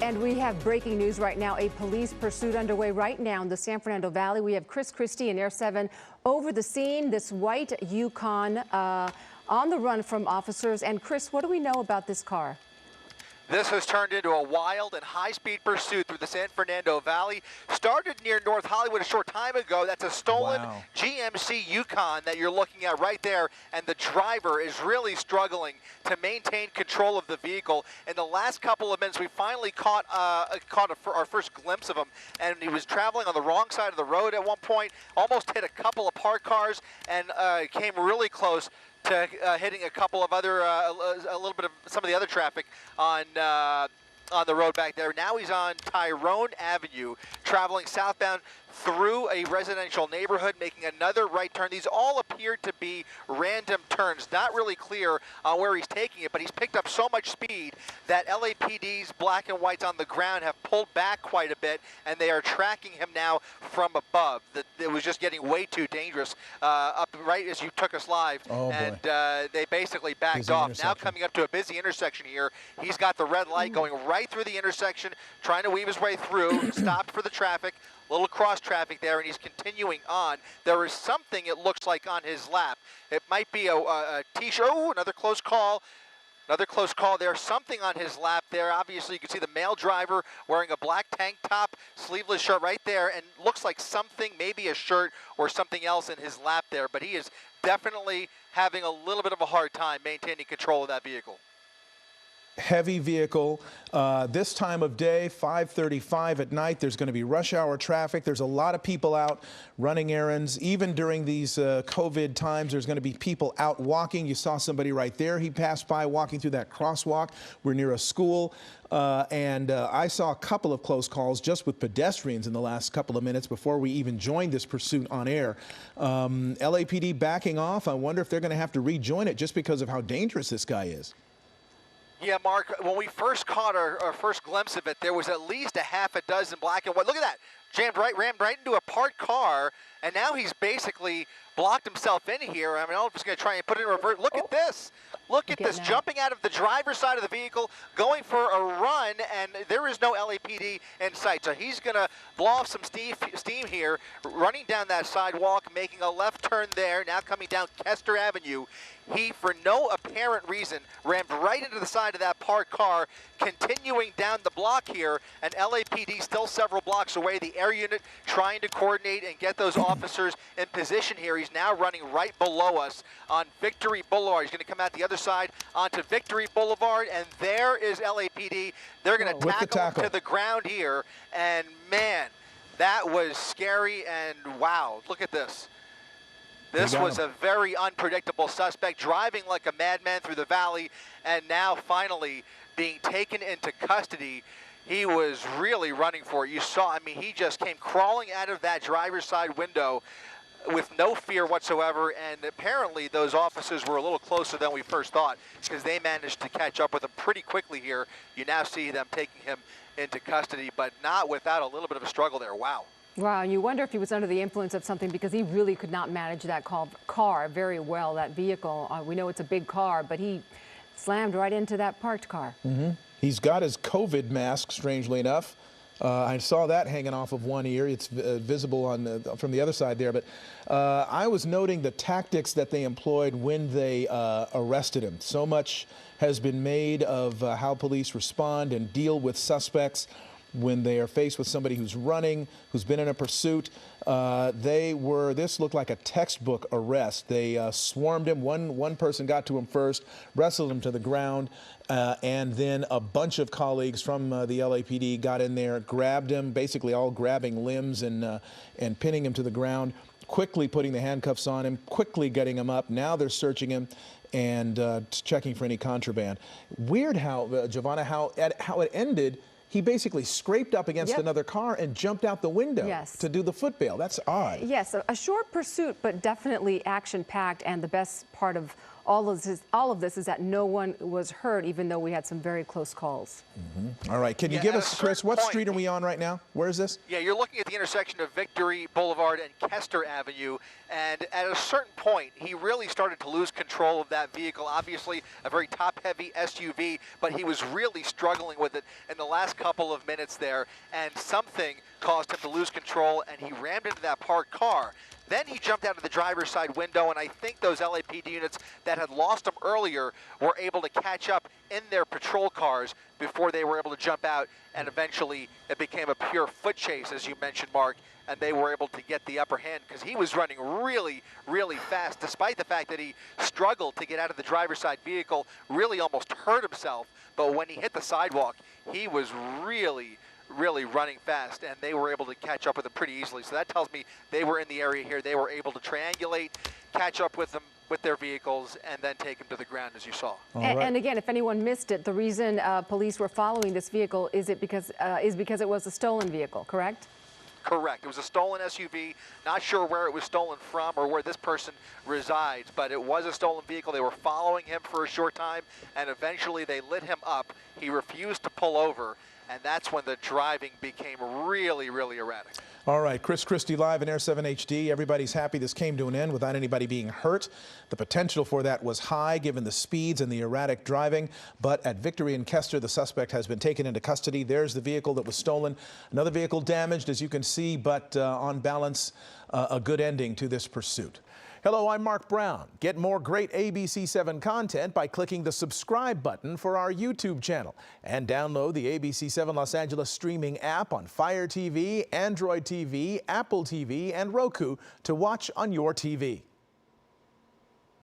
And we have breaking news right now. A police pursuit underway right now in the San Fernando Valley. We have Chris Christie and Air 7 over the scene. This white Yukon on the run from officers. And Chris, what do we know about this car? This has turned into a wild and high-speed pursuit through the San Fernando Valley. Started near North Hollywood a short time ago. That's a stolen GMC Yukon that you're looking at right there, and the driver is really struggling to maintain control of the vehicle. In the last couple of minutes, we finally caught our first glimpse of him, and he was traveling on the wrong side of the road at one point, almost hit a couple of parked cars, and came really close to hitting a couple of other, a little bit of some of the other traffic on the road back there. Now he's on Tyrone Avenue, traveling southbound through a residential neighborhood, making another right turn. These all appear to be random turns. Not really clear where he's taking it, but he's picked up so much speed that LAPD's black and whites on the ground have pulled back quite a bit, and they are tracking him now from above. It was just getting way too dangerous up right as you took us live, and they basically backed off. Now coming up to a busy intersection here, he's got the red light going right through the intersection, trying to weave his way through, stopped for the traffic. Little cross traffic there, and he's continuing on. There is something, it looks like, on his lap. It might be a t-shirt. Oh, another close call. Another close call there. Something on his lap there. Obviously, you can see the male driver wearing a black tank top, sleeveless shirt right there, and looks like something, maybe a shirt or something else in his lap there. But he is definitely having a little bit of a hard time maintaining control of that vehicle. Heavy vehicle. This time of day, 5:35 at night, there's going to be rush hour traffic. There's a lot of people out running errands. Even during these COVID times, there's going to be people out walking. You saw somebody right there. He passed by walking through that crosswalk. We're near a school. And I saw a couple of close calls just with pedestrians in the last couple of minutes before we even joined this pursuit on air. LAPD backing off. I wonder if they're going to have to rejoin it just because of how dangerous this guy is. Yeah, Mark, when we first caught our first glimpse of it, there was at least a half a dozen black and white. Look at that. Rammed right into a parked car, and now he's basically blocked himself in here. I mean, I don't know if he's going to try and put it in reverse. Look at this. Look at this, jumping out of the driver's side of the vehicle, going for a run, and there is no LAPD in sight. So he's going to blow off some steam here, running down that sidewalk, making a left turn there, now coming down Kester Avenue. He, for no apparent reason, rammed right into the side of that parked car, continuing down the block here, and LAPD still several blocks away. The air unit trying to coordinate and get those officers in position here. He's now running right below us on Victory Boulevard. He's going to come out the other side onto Victory Boulevard, and there is LAPD. They're going to tackle him to the ground here, and man, that was scary, and wow, look at this. This was a very unpredictable suspect, driving like a madman through the valley, and now finally being taken into custody. He was really running for it. You saw, I mean, he just came crawling out of that driver's side window with no fear whatsoever, and apparently those officers were a little closer than we first thought, because they managed to catch up with him pretty quickly here. You now see them taking him into custody, but not without a little bit of a struggle there. Wow. Wow, and you wonder if he was under the influence of something, because he really could not manage that car very well, that vehicle. We know it's a big car, but he slammed right into that parked car. He's got his COVID mask, strangely enough. I saw that hanging off of one ear. It's visible on from the other side there. But I was noting the tactics that they employed when they arrested him. So much has been made of how police respond and deal with suspects when they are faced with somebody who's running, who's been in a pursuit. This looked like a textbook arrest. They swarmed him. One person got to him first, wrestled him to the ground, and then a bunch of colleagues from the LAPD got in there, grabbed him, basically all grabbing limbs and pinning him to the ground, quickly putting the handcuffs on him, quickly getting him up. Now they're searching him and checking for any contraband. Weird how, Giovanna, how it ended. He basically scraped up against another car and jumped out the window to do the foot bail. That's odd. Yes, a short pursuit, but definitely action-packed, and the best part part of all of this is that no one was hurt, even though we had some very close calls. All right, can you give us, Chris, what street are we on right now? Where is this? Yeah, you're looking at the intersection of Victory Boulevard and Kester Avenue, and at a certain point, he really started to lose control of that vehicle. Obviously, a very top-heavy SUV, but he was really struggling with it in the last couple of minutes there, and something caused him to lose control, and he rammed into that parked car. Then he jumped out of the driver's side window, and I think those LAPD units that had lost him earlier were able to catch up in their patrol cars before they were able to jump out, and eventually it became a pure foot chase, as you mentioned, Mark, and they were able to get the upper hand because he was running really, really fast, despite the fact that he struggled to get out of the driver's side vehicle, really almost hurt himself. But when he hit the sidewalk, he was really running fast, and they were able to catch up with him pretty easily. So that tells me they were in the area here. They were able to triangulate, catch up with them with their vehicles, and then take them to the ground, as you saw. And again, if anyone missed it, the reason police were following this vehicle is because it was a stolen vehicle, correct? Correct. It was a stolen SUV. Not sure where it was stolen from or where this person resides, but it was a stolen vehicle. They were following him for a short time, and eventually they lit him up. He refused to pull over, and that's when the driving became really erratic. All right, Chris Christie live in Air 7 HD. Everybody's happy this came to an end without anybody being hurt. The potential for that was high given the speeds and the erratic driving, but at Victory and Kester, the suspect has been taken into custody. There's the vehicle that was stolen. Another vehicle damaged, as you can see, but on balance, a good ending to this pursuit. Hello, I'm Mark Brown. Get more great ABC7 content by clicking the subscribe button for our YouTube channel and download the ABC7 Los Angeles streaming app on Fire TV, Android TV, Apple TV, and Roku to watch on your TV.